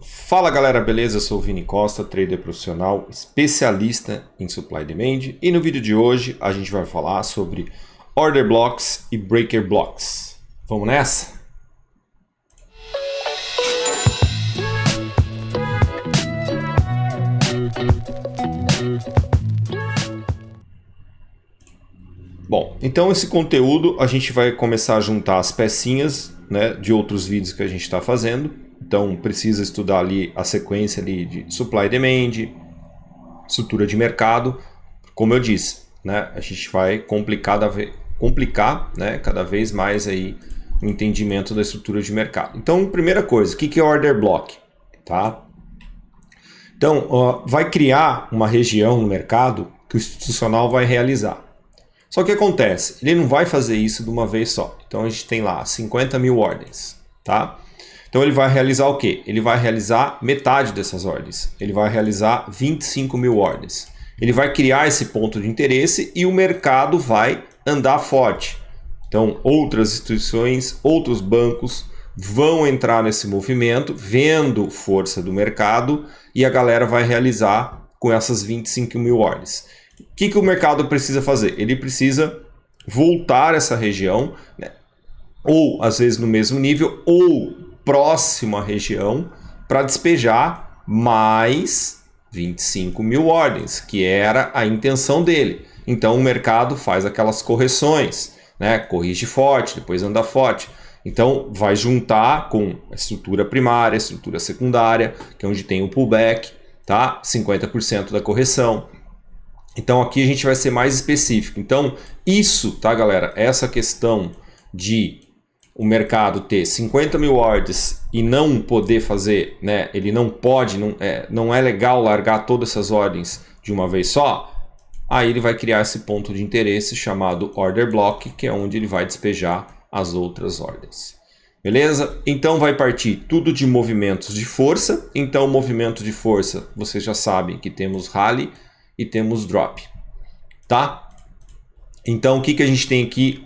Fala galera, beleza? Eu sou o Vini Costa, trader profissional, especialista em Supply e Demand, e no vídeo de hoje a gente vai falar sobre Order Blocks e Breaker Blocks. Vamos nessa? Bom, então esse conteúdo a gente vai começar a juntar as pecinhas, né, de outros vídeos que a gente está fazendo. Então precisa estudar ali a sequência ali de Supply e Demand, estrutura de mercado. Como eu disse, né, a gente vai complicar, né, cada vez mais aí o entendimento da estrutura de mercado. Então, primeira coisa, o que é Order Block? Tá? Então, vai criar uma região no mercado que o institucional vai realizar. Só que acontece, ele não vai fazer isso de uma vez só. Então a gente tem lá 50 mil ordens, tá? Então ele vai realizar o quê? Ele vai realizar metade dessas ordens. Ele vai realizar 25 mil ordens. Ele vai criar esse ponto de interesse e o mercado vai andar forte. Então outras instituições, outros bancos vão entrar nesse movimento, vendo força do mercado, e a galera vai realizar com essas 25 mil ordens. O que o mercado precisa fazer? Ele precisa voltar essa região, né? Ou às vezes no mesmo nível, ou próximo à região, para despejar mais 25 mil ordens, que era a intenção dele. Então o mercado faz aquelas correções, né? Corrige forte, depois anda forte. Então vai juntar com a estrutura primária, a estrutura secundária, que é onde tem o pullback, tá? 50% da correção. Então aqui a gente vai ser mais específico. Então isso, tá galera, essa questão de o mercado ter 50 mil ordens e não poder fazer, né, ele não pode, não é legal largar todas essas ordens de uma vez só, aí ele vai criar esse ponto de interesse chamado Order Block, que é onde ele vai despejar as outras ordens. Beleza? Então vai partir tudo de movimentos de força. Então movimento de força, vocês já sabem que temos rally e temos drop, tá? Então o que a gente tem aqui?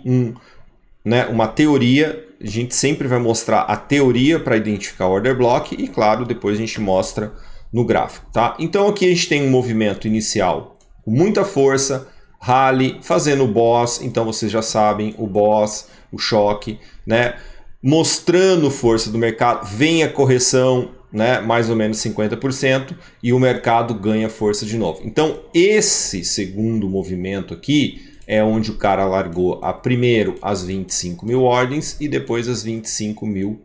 Uma teoria. A gente sempre vai mostrar a teoria para identificar o order block e, claro, depois a gente mostra no gráfico, tá? Então aqui a gente tem um movimento inicial com muita força, rally, fazendo o boss. Então vocês já sabem, o boss, o choque, né? Mostrando força do mercado, vem a correção, né, mais ou menos 50%, e o mercado ganha força de novo. Então esse segundo movimento aqui é onde o cara largou primeiro as 25 mil ordens e depois as 25 mil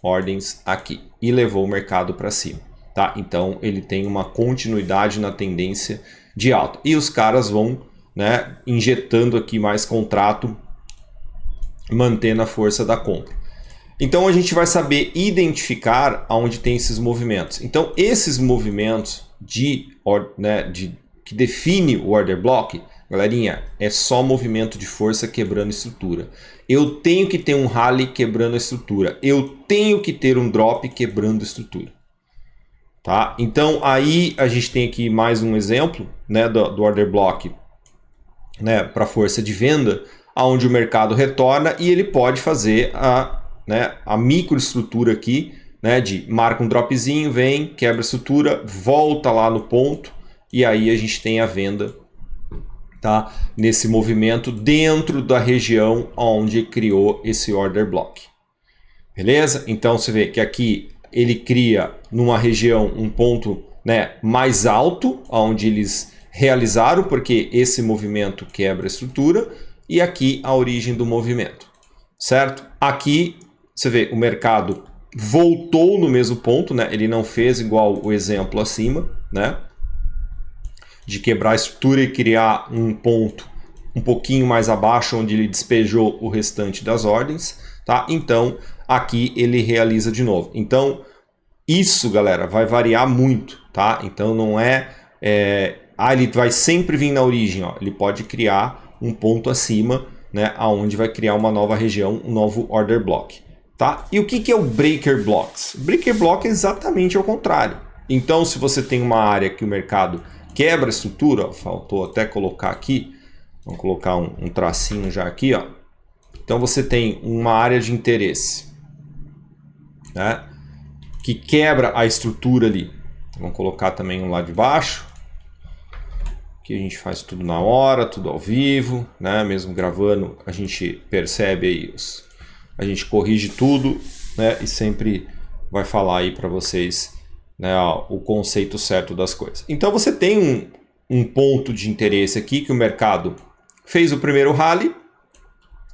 ordens aqui e levou o mercado para cima, tá? Então ele tem uma continuidade na tendência de alta e os caras vão, né, injetando aqui mais contrato, mantendo a força da compra. Então a gente vai saber identificar aonde tem esses movimentos. Então esses movimentos que define o order block, galerinha, é só movimento de força quebrando estrutura. Eu tenho que ter um rally quebrando a estrutura. Eu tenho que ter um drop quebrando a estrutura. Tá? Então aí a gente tem aqui mais um exemplo, né, do order block, né, para força de venda, aonde o mercado retorna e ele pode fazer a microestrutura aqui, né, de marca um dropzinho, vem, quebra a estrutura, volta lá no ponto e aí a gente tem a venda, tá, nesse movimento dentro da região onde criou esse order block. Beleza? Então você vê que aqui ele cria numa região um ponto, né, mais alto, onde eles realizaram, porque esse movimento quebra a estrutura, e aqui a origem do movimento, certo? Aqui você vê, o mercado voltou no mesmo ponto, né? Ele não fez igual o exemplo acima, né, de quebrar a estrutura e criar um ponto um pouquinho mais abaixo, onde ele despejou o restante das ordens, tá? Então aqui ele realiza de novo. Então isso, galera, vai variar muito, tá? Então não ele vai sempre vir na origem, ó. Ele pode criar um ponto acima, né, aonde vai criar uma nova região, um novo order block. Tá? E o que é o Breaker Blocks? Breaker Block é exatamente ao contrário. Então, se você tem uma área que o mercado quebra a estrutura, ó, faltou até colocar aqui, vamos colocar um tracinho já aqui, ó. Então você tem uma área de interesse, né? que quebra a estrutura ali. Vamos colocar também um lá de baixo. Aqui a gente faz tudo na hora, tudo ao vivo, né? Mesmo gravando, a gente percebe aí, a gente corrige tudo, né? E sempre vai falar aí para vocês, né, o conceito certo das coisas. Então você tem um ponto de interesse aqui que o mercado fez o primeiro rally,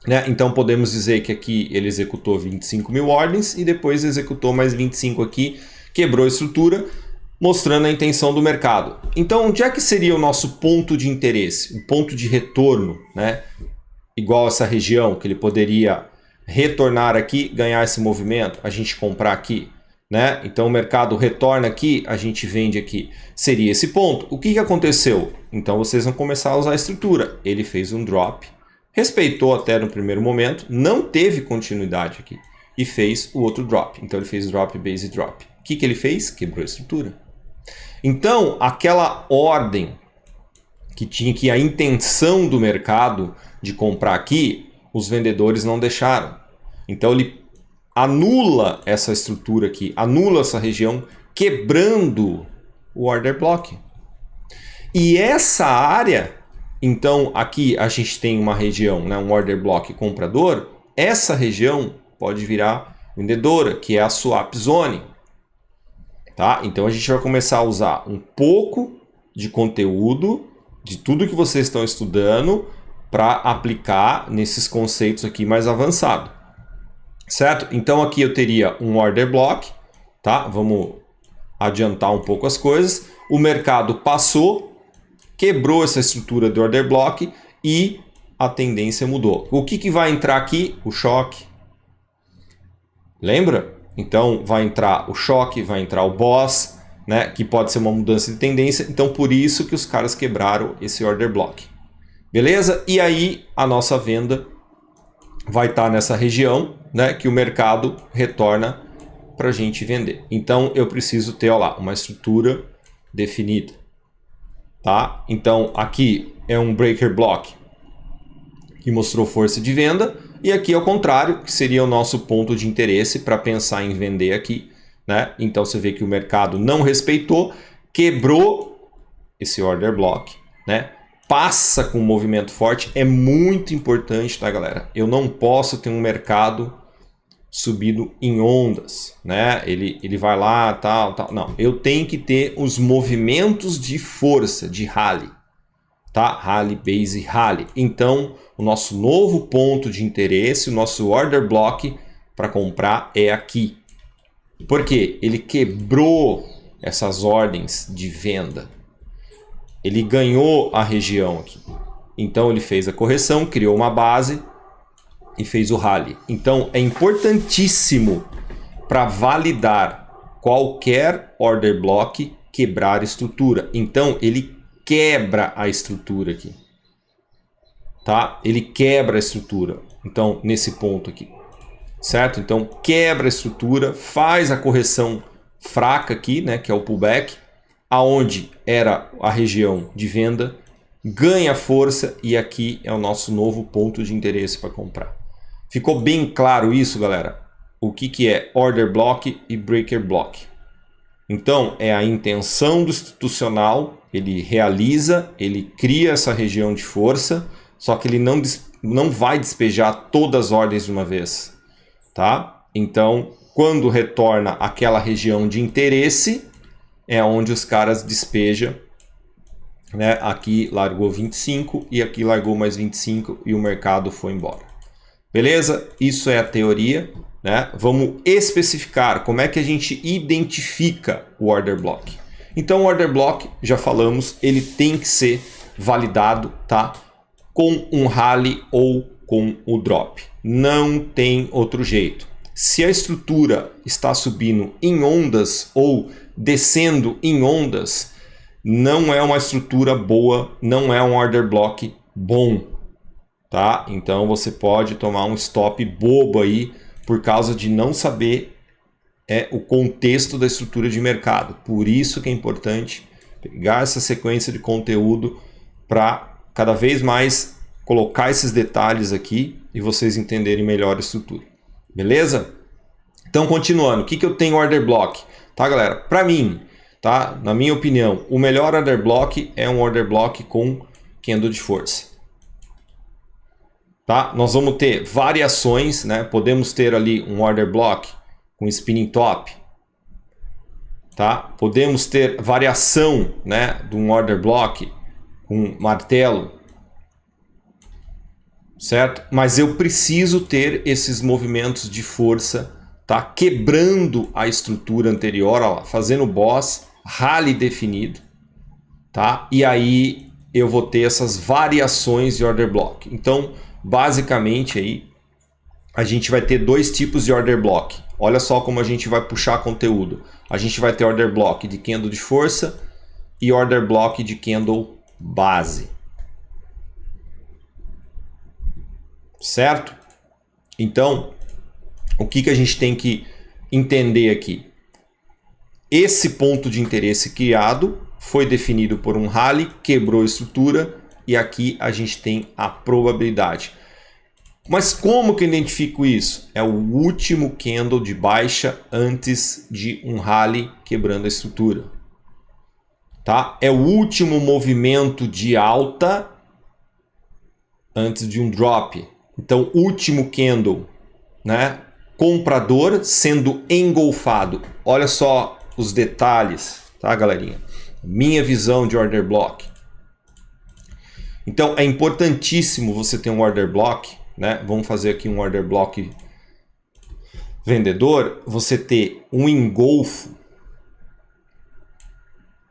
né? Então podemos dizer que aqui ele executou 25 mil ordens e depois executou mais 25 aqui, quebrou a estrutura, mostrando a intenção do mercado. Então onde é que seria o nosso ponto de interesse? O ponto de retorno, né? Igual essa região que ele poderia retornar aqui, ganhar esse movimento, a gente comprar aqui, né? Então o mercado retorna aqui, a gente vende aqui. Seria esse ponto. O que aconteceu? Então vocês vão começar a usar a estrutura. Ele fez um drop, respeitou até no primeiro momento, não teve continuidade aqui e fez o outro drop. Então ele fez drop, base, drop. O que ele fez? Quebrou a estrutura. Então aquela ordem que tinha aqui a intenção do mercado de comprar aqui, os vendedores não deixaram. Então ele anula essa estrutura aqui, anula essa região, quebrando o order block. E essa área, então aqui a gente tem uma região, né, um order block comprador, essa região pode virar vendedora, que é a swap zone. Tá? Então a gente vai começar a usar um pouco de conteúdo, de tudo que vocês estão estudando, para aplicar nesses conceitos aqui mais avançados. Certo? Então aqui eu teria um order block, tá? Vamos adiantar um pouco as coisas. O mercado passou, quebrou essa estrutura do order block e a tendência mudou. O que vai entrar aqui? O choque. Lembra? Então vai entrar o choque, vai entrar o boss, né? Que pode ser uma mudança de tendência. Então por isso que os caras quebraram esse order block. Beleza? E aí a nossa venda vai estar nessa região, né, que o mercado retorna para a gente vender. Então eu preciso ter, ó lá, uma estrutura definida. Tá? Então aqui é um breaker block que mostrou força de venda e aqui ao contrário, que seria o nosso ponto de interesse para pensar em vender aqui, né? Então você vê que o mercado não respeitou, quebrou esse order block, né? Passa com um movimento forte, é muito importante, tá, galera? Eu não posso ter um mercado subindo em ondas, né? Ele vai lá, tal. Não, eu tenho que ter os movimentos de força, de rally, tá? Rally, base, rally. Então, o nosso novo ponto de interesse, o nosso order block para comprar é aqui. Por quê? Ele quebrou essas ordens de venda. Ele ganhou a região aqui. Então ele fez a correção, criou uma base e fez o rally. Então é importantíssimo para validar qualquer order block quebrar estrutura. Então ele quebra a estrutura aqui. Tá? Ele quebra a estrutura. Então nesse ponto aqui. Certo? Então quebra a estrutura, faz a correção fraca aqui, né, que é o pullback, aonde era a região de venda, ganha força e aqui é o nosso novo ponto de interesse para comprar. Ficou bem claro isso, galera? O que é order block e breaker block? Então é a intenção do institucional, ele realiza, ele cria essa região de força, só que ele não vai despejar todas as ordens de uma vez, tá? Então quando retorna aquela região de interesse, é onde os caras despejam, né? Aqui largou 25 e aqui largou mais 25 e o mercado foi embora. Beleza? Isso é a teoria, né? Vamos especificar como é que a gente identifica o order block. Então o order block, já falamos, ele tem que ser validado, tá? Com um rally ou com o drop. Não tem outro jeito. Se a estrutura está subindo em ondas ou descendo em ondas, não é uma estrutura boa, não é um order block bom, tá? Então você pode tomar um stop bobo aí por causa de não saber o contexto da estrutura de mercado. Por isso que é importante pegar essa sequência de conteúdo para cada vez mais colocar esses detalhes aqui e vocês entenderem melhor a estrutura. Beleza? Então, continuando, o que eu tenho order block? Tá, galera? Para mim, tá? Na minha opinião, o melhor order block é um order block com candle de força. Tá? Nós vamos ter variações, né? Podemos ter ali um order block com spinning top. Tá? Podemos ter variação, né, de um order block com martelo. Certo? Mas eu preciso ter esses movimentos de força, tá? Quebrando a estrutura anterior, ó, fazendo boss, rally definido, tá? E aí eu vou ter essas variações de order block. Então, basicamente aí a gente vai ter dois tipos de order block. Olha só como a gente vai puxar conteúdo. A gente vai ter order block de candle de força e order block de candle base. Certo? Então, o que a gente tem que entender aqui? Esse ponto de interesse criado foi definido por um rally, quebrou a estrutura e aqui a gente tem a probabilidade. Mas como que eu identifico isso? É o último candle de baixa antes de um rally quebrando a estrutura. Tá? É o último movimento de alta antes de um drop. Então, último candle, né? Comprador sendo engolfado. Olha só os detalhes, tá, galerinha? Minha visão de order block. Então, é importantíssimo você ter um order block, né? Vamos fazer aqui um order block vendedor. Você ter um engolfo.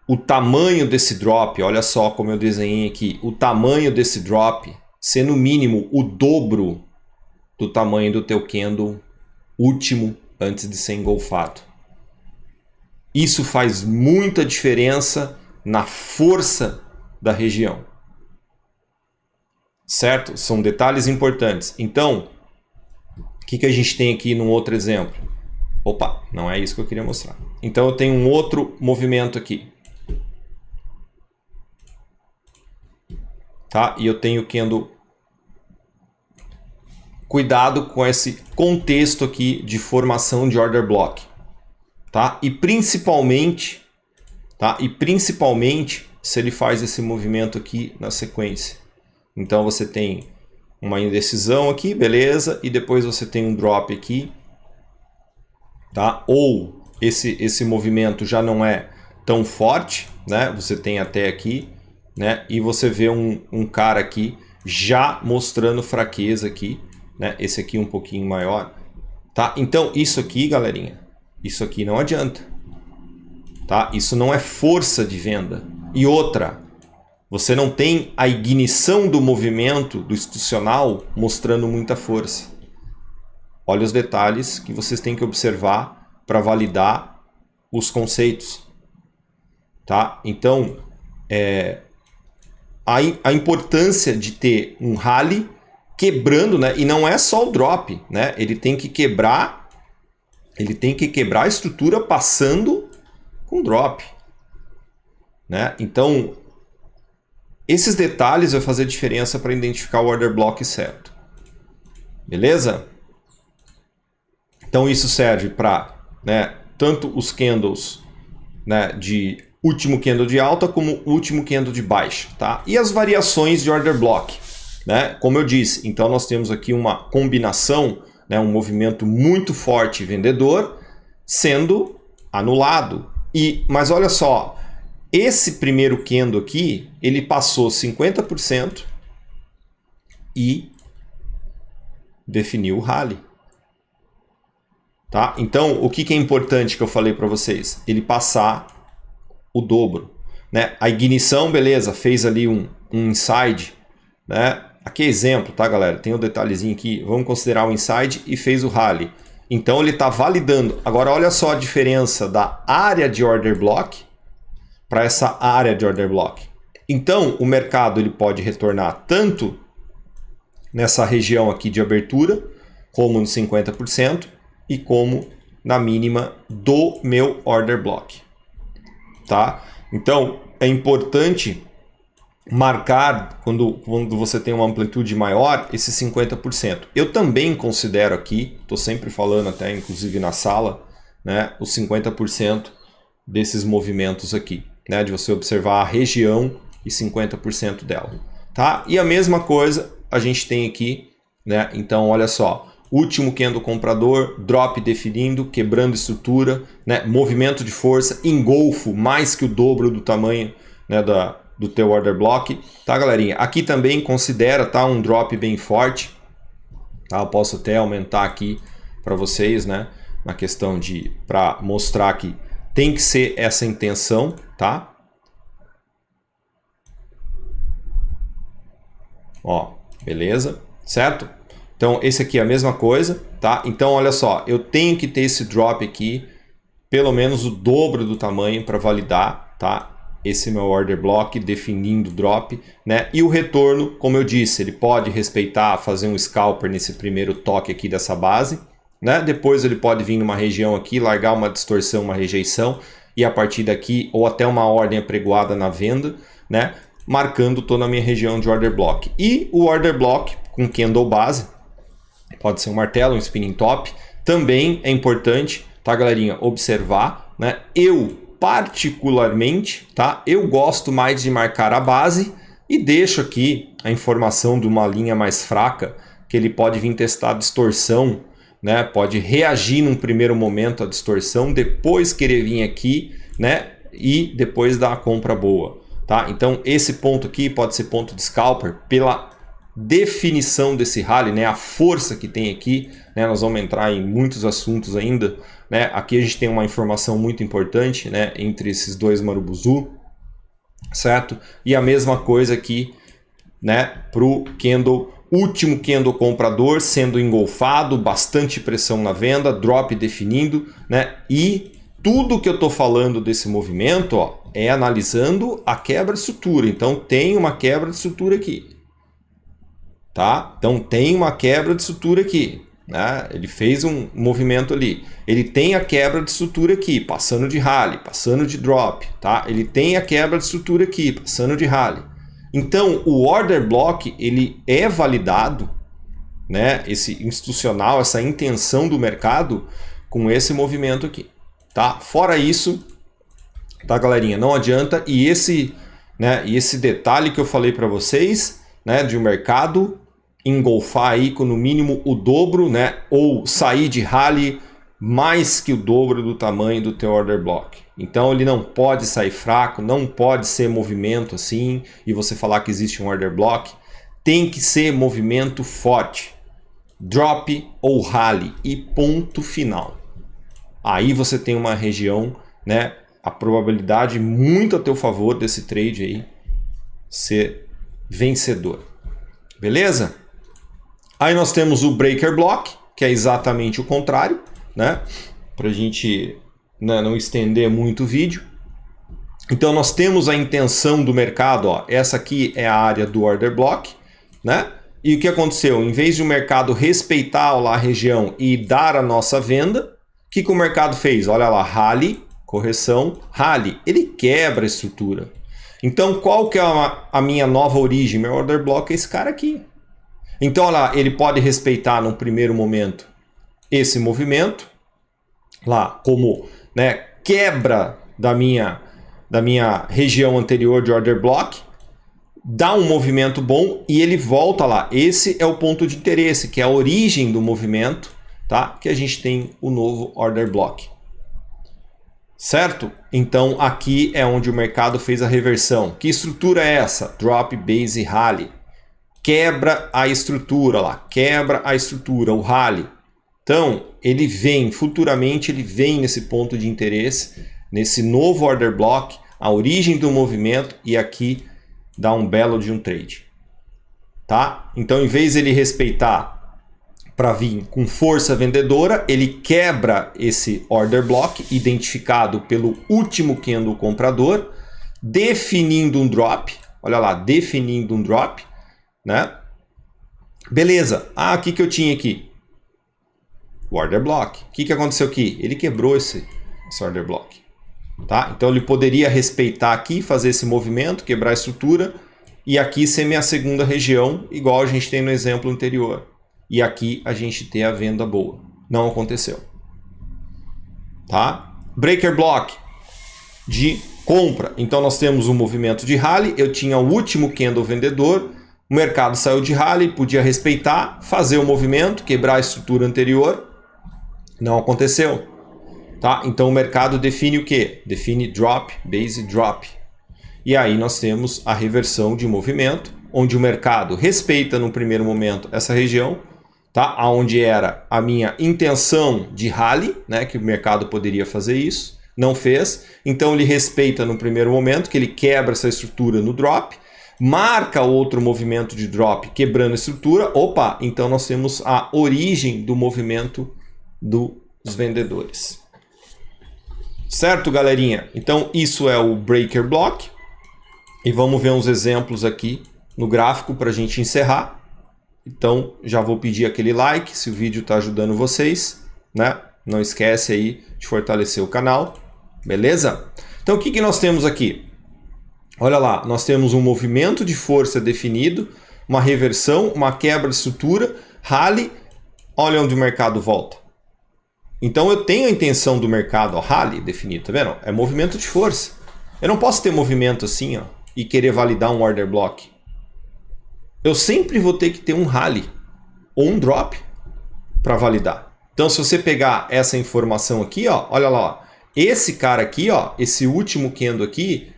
O tamanho desse drop, olha só como eu desenhei aqui. O tamanho desse drop ser no mínimo o dobro do tamanho do teu candle último antes de ser engolfado. Isso faz muita diferença na força da região. Certo? São detalhes importantes. Então, o que a gente tem aqui num outro exemplo? Opa, não é isso que eu queria mostrar. Então eu tenho um outro movimento aqui. Tá? E eu tenho candle. Cuidado com esse contexto aqui de formação de order block, tá? E principalmente se ele faz esse movimento aqui na sequência. Então você tem uma indecisão aqui, beleza? E depois você tem um drop aqui, tá? Ou esse movimento já não é tão forte, né? Você tem até aqui, né? E você vê um cara aqui já mostrando fraqueza aqui. Né? Esse aqui um pouquinho maior, tá? Então isso aqui, galerinha, isso aqui não adianta, tá? Isso não é força de venda. E outra, você não tem a ignição do movimento do institucional mostrando muita força. Olha os detalhes que vocês têm que observar para validar os conceitos, tá? Então, a importância de ter um rally quebrando, né? E não é só o drop, né? Ele tem que quebrar a estrutura passando com drop, né? Então, esses detalhes vão fazer diferença para identificar o order block certo. Beleza? Então isso serve para, né, tanto os candles, né, de último candle de alta como último candle de baixa, tá? E as variações de order block. Né? Como eu disse, então nós temos aqui uma combinação, né, um movimento muito forte vendedor sendo anulado. Mas olha só, esse primeiro candle aqui, ele passou 50% e definiu o rally. Tá? Então, o que é importante que eu falei para vocês? Ele passar o dobro. Né? A ignição, beleza, fez ali um inside, né? Aqui é exemplo, tá, galera? Tem um detalhezinho aqui. Vamos considerar o inside e fez o rally. Então ele está validando. Agora olha só a diferença da área de order block para essa área de order block. Então o mercado ele pode retornar tanto nessa região aqui de abertura, como no 50% e como na mínima do meu order block. Tá? Então é importante marcar, quando você tem uma amplitude maior, esse 50%. Eu também considero aqui, estou sempre falando até inclusive na sala, né, os 50% desses movimentos aqui, né, de você observar a região e 50% dela. Tá? E a mesma coisa a gente tem aqui, né? Então olha só, último candle comprador, drop definindo, quebrando estrutura, né? Movimento de força, engolfo mais que o dobro do tamanho, né, do teu order block, tá, galerinha? Aqui também considera, tá, um drop bem forte, tá? Eu posso até aumentar aqui para vocês, né, na questão de, para mostrar que tem que ser essa intenção, tá? Ó, beleza, certo? Então esse aqui é a mesma coisa, tá? Então olha só, eu tenho que ter esse drop aqui, pelo menos o dobro do tamanho para validar, tá? Esse meu order block definindo o drop, né? E o retorno, como eu disse, ele pode respeitar, fazer um scalper nesse primeiro toque aqui dessa base, né? Depois ele pode vir numa região aqui, largar uma distorção, uma rejeição, e a partir daqui, ou até uma ordem apregoada na venda, né? Marcando toda a minha região de order block. E o order block com candle base, pode ser um martelo, um spinning top, também é importante, tá, galerinha, observar, né? Eu particularmente, tá, eu gosto mais de marcar a base e deixo aqui a informação de uma linha mais fraca, que ele pode vir testar a distorção, né? Pode reagir num primeiro momento à distorção, depois querer vir aqui, né? E depois dar a compra boa, tá? Então esse ponto aqui pode ser ponto de scalper pela definição desse rally, né? A força que tem aqui, né? Nós vamos entrar em muitos assuntos ainda, né? Aqui a gente tem uma informação muito importante, né? Entre esses dois marubuzu, certo? E a mesma coisa aqui, né? Para o candle, último candle comprador sendo engolfado, bastante pressão na venda, drop definindo, né? E tudo que eu estou falando desse movimento, ó, é analisando a quebra de estrutura. Então tem uma quebra de estrutura aqui. Tá? Então tem uma quebra de estrutura aqui, né? Ele fez um movimento ali, ele tem a quebra de estrutura aqui, passando de rally, passando de drop, tá? Ele tem a quebra de estrutura aqui, passando de rally. Então o order block ele é validado, né? Esse institucional, essa intenção do mercado com esse movimento aqui, tá? Fora isso, tá, galerinha? Não adianta, e esse detalhe que eu falei para vocês, né, de um mercado engolfar aí com no mínimo o dobro, né, ou sair de rally mais que o dobro do tamanho do teu order block. Então ele não pode sair fraco, não pode ser movimento assim e você falar que existe um order block. Tem que ser movimento forte, drop ou rally e ponto final. Aí você tem uma região, né, a probabilidade muito a teu favor desse trade aí ser vencedor. Beleza? Aí nós temos o breaker block, que é exatamente o contrário, né? Para a gente, né, não estender muito o vídeo. Então nós temos a intenção do mercado, ó, essa aqui é a área do order block, né? E o que aconteceu? Em vez de o mercado respeitar lá a região e dar a nossa venda, o que o mercado fez? Olha lá, rally, correção, rally. Ele quebra a estrutura. Então qual que é a minha nova origem? Meu order block é esse cara aqui. Então, olha lá, ele pode respeitar no primeiro momento esse movimento, lá como, né, quebra da minha região anterior de order block, dá um movimento bom e ele volta lá. Esse é o ponto de interesse, que é a origem do movimento, tá? Que a gente tem o novo order block. Certo? Então, aqui é onde o mercado fez a reversão. Que estrutura é essa? Drop, base, rally. Quebra a estrutura lá, quebra a estrutura, o rally. Então, ele vem, futuramente ele vem nesse ponto de interesse, nesse novo order block, a origem do movimento e aqui dá um belo de um trade. Tá? Então, em vez de ele respeitar para vir com força vendedora, ele quebra esse order block identificado pelo último candle comprador, definindo um drop, olha lá, definindo um drop, né? Beleza. Ah, o que eu tinha aqui? O order block. O que aconteceu aqui? Ele quebrou esse order block. Tá? Então ele poderia respeitar aqui, fazer esse movimento, quebrar a estrutura e aqui ser minha segunda região, igual a gente tem no exemplo anterior. E aqui a gente tem a venda boa. Não aconteceu. Tá? Breaker Block de compra. Então nós temos um movimento de rally, eu tinha o último candle vendedor, o mercado saiu de rally, podia respeitar, fazer o movimento, quebrar a estrutura anterior. Não aconteceu. Tá? Então o mercado define o quê? Define drop, base drop. E aí nós temos a reversão de movimento, onde o mercado respeita no primeiro momento essa região, tá? Onde era a minha intenção de rally, né? Que o mercado poderia fazer isso, não fez. Então ele respeita no primeiro momento, que ele quebra essa estrutura no drop, marca outro movimento de drop quebrando a estrutura. Opa, então nós temos a origem do movimento dos vendedores. Certo, galerinha? Então isso é o Breaker Block. E vamos ver uns exemplos aqui no gráfico para a gente encerrar. Então já vou pedir aquele like se o vídeo está ajudando vocês, né? Não esquece aí de fortalecer o canal, beleza? Então o que nós temos aqui? Olha lá, nós temos um movimento de força definido, uma reversão, uma quebra de estrutura, rally, olha onde o mercado volta. Então eu tenho a intenção do mercado, ó, rally definido, tá vendo? É movimento de força. Eu não posso ter movimento assim, ó, e querer validar um order block. Eu sempre vou ter que ter um rally ou um drop para validar. Então se você pegar essa informação aqui, ó, olha lá, ó, esse cara aqui, ó, esse último candle aqui,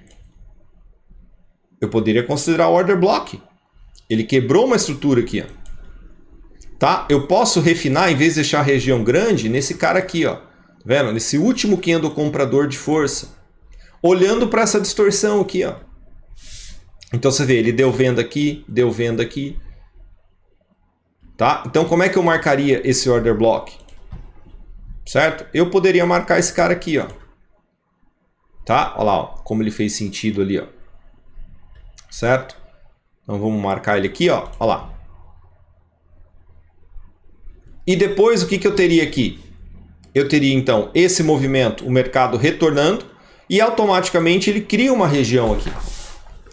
eu poderia considerar order block. Ele quebrou uma estrutura aqui, ó. Tá? Eu posso refinar, em vez de deixar a região grande, nesse cara aqui, ó. Tá vendo? Nesse último candle comprador de força. Olhando para essa distorção aqui, ó. Então você vê, ele deu venda aqui, deu venda aqui. Tá? Então como é que eu marcaria esse order block? Certo? Eu poderia marcar esse cara aqui, ó. Tá? Olha lá, ó, como ele fez sentido ali, ó. Certo? Então vamos marcar ele aqui, ó. Olha lá. E depois o que eu teria aqui? Eu teria então esse movimento, o mercado retornando, e automaticamente ele cria uma região aqui.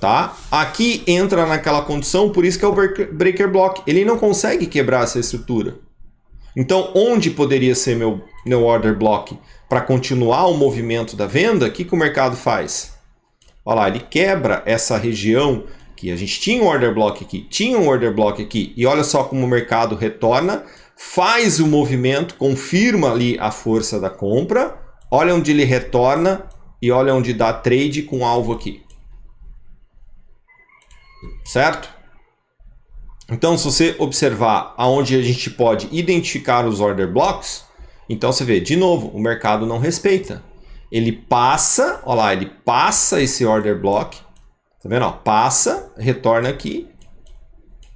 Tá? Aqui entra naquela condição, por isso que é o Breaker Block. Ele não consegue quebrar essa estrutura. Então, onde poderia ser meu order block para continuar o movimento da venda? O que o mercado faz? Olha lá, ele quebra essa região que a gente tinha um order block aqui, tinha um order block aqui, e olha só como o mercado retorna, faz o movimento, confirma ali a força da compra, olha onde ele retorna e olha onde dá trade com alvo aqui. Certo? Então, se você observar aonde a gente pode identificar os order blocks, então você vê, de novo, o mercado não respeita. Ele passa, olha lá, ele passa esse order block, tá vendo? Ó, passa, retorna aqui,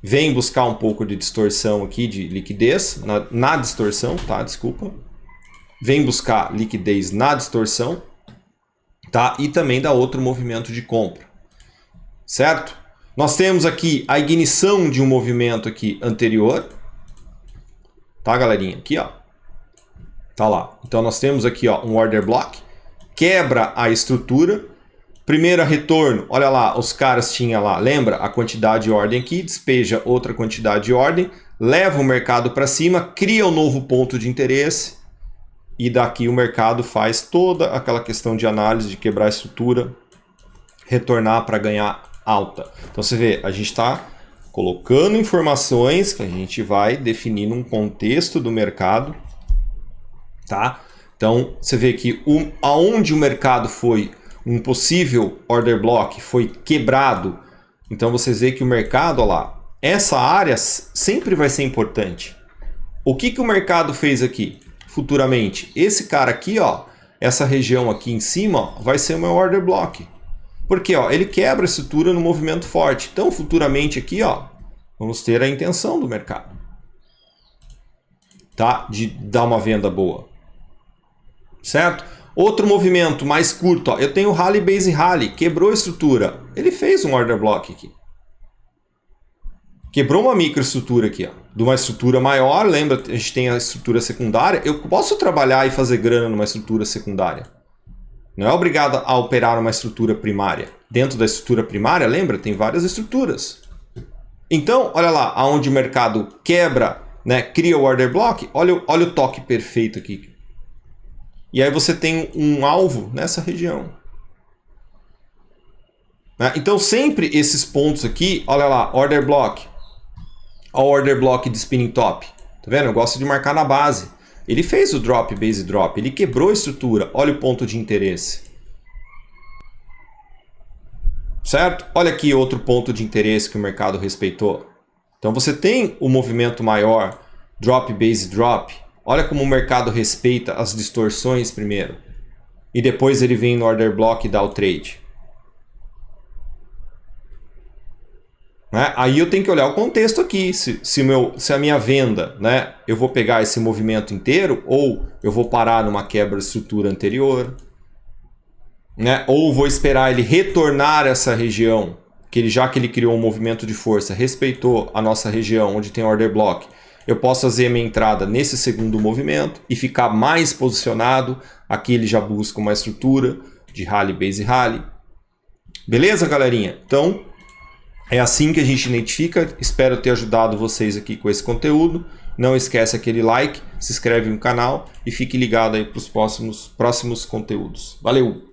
vem buscar um pouco de distorção aqui, de liquidez, na distorção, tá? Desculpa. Vem buscar liquidez na distorção, tá? E também dá outro movimento de compra, certo? Nós temos aqui a ignição de um movimento aqui anterior, tá, galerinha? Aqui, ó, tá lá. Então nós temos aqui, ó, um order block, quebra a estrutura, primeiro retorno, olha lá, os caras tinham lá, lembra a quantidade de ordem aqui, despeja outra quantidade de ordem, leva o mercado para cima, cria um novo ponto de interesse, e daqui o mercado faz toda aquela questão de análise, de quebrar a estrutura, retornar para ganhar alta. Então você vê, a gente está colocando informações que a gente vai definindo um contexto do mercado, tá? Então você vê que aonde o mercado foi um possível order block foi quebrado, então vocês veem que o mercado, olha lá, essa área sempre vai ser importante. O que o mercado fez aqui futuramente? Esse cara aqui, ó, essa região aqui em cima, ó, vai ser o meu order block. Porque ó, ele quebra a estrutura no movimento forte. Então, futuramente aqui, ó, vamos ter a intenção do mercado, tá? De dar uma venda boa. Certo? Outro movimento mais curto, ó, eu tenho rally base rally, quebrou a estrutura. Ele fez um order block aqui. Quebrou uma microestrutura aqui, ó, de uma estrutura maior. Lembra, a gente tem a estrutura secundária. Eu posso trabalhar e fazer grana numa estrutura secundária. Não é obrigado a operar uma estrutura primária. Dentro da estrutura primária, lembra, tem várias estruturas. Então, olha lá, aonde o mercado quebra, né, cria o order block, olha o toque perfeito aqui. E aí você tem um alvo nessa região. Né? Então, sempre esses pontos aqui, olha lá, order block. Olha o order block de spinning top. Tá vendo? Eu gosto de marcar na base. Ele fez o drop, base drop, ele quebrou a estrutura. Olha o ponto de interesse. Certo? Olha aqui outro ponto de interesse que o mercado respeitou. Então você tem o movimento maior, drop, base drop. Olha como o mercado respeita as distorções primeiro. E depois ele vem no order block e dá o trade. Né? Aí eu tenho que olhar o contexto aqui. Se a minha venda, né, eu vou pegar esse movimento inteiro ou eu vou parar numa quebra de estrutura anterior. Né? Ou vou esperar ele retornar a essa região, já que ele criou um movimento de força, respeitou a nossa região onde tem order block. Eu posso fazer a minha entrada nesse segundo movimento e ficar mais posicionado. Aqui ele já busca uma estrutura de rally, base rally. Beleza, galerinha? Então, é assim que a gente identifica. Espero ter ajudado vocês aqui com esse conteúdo. Não esquece aquele like, se inscreve no canal e fique ligado aí para os próximos conteúdos. Valeu!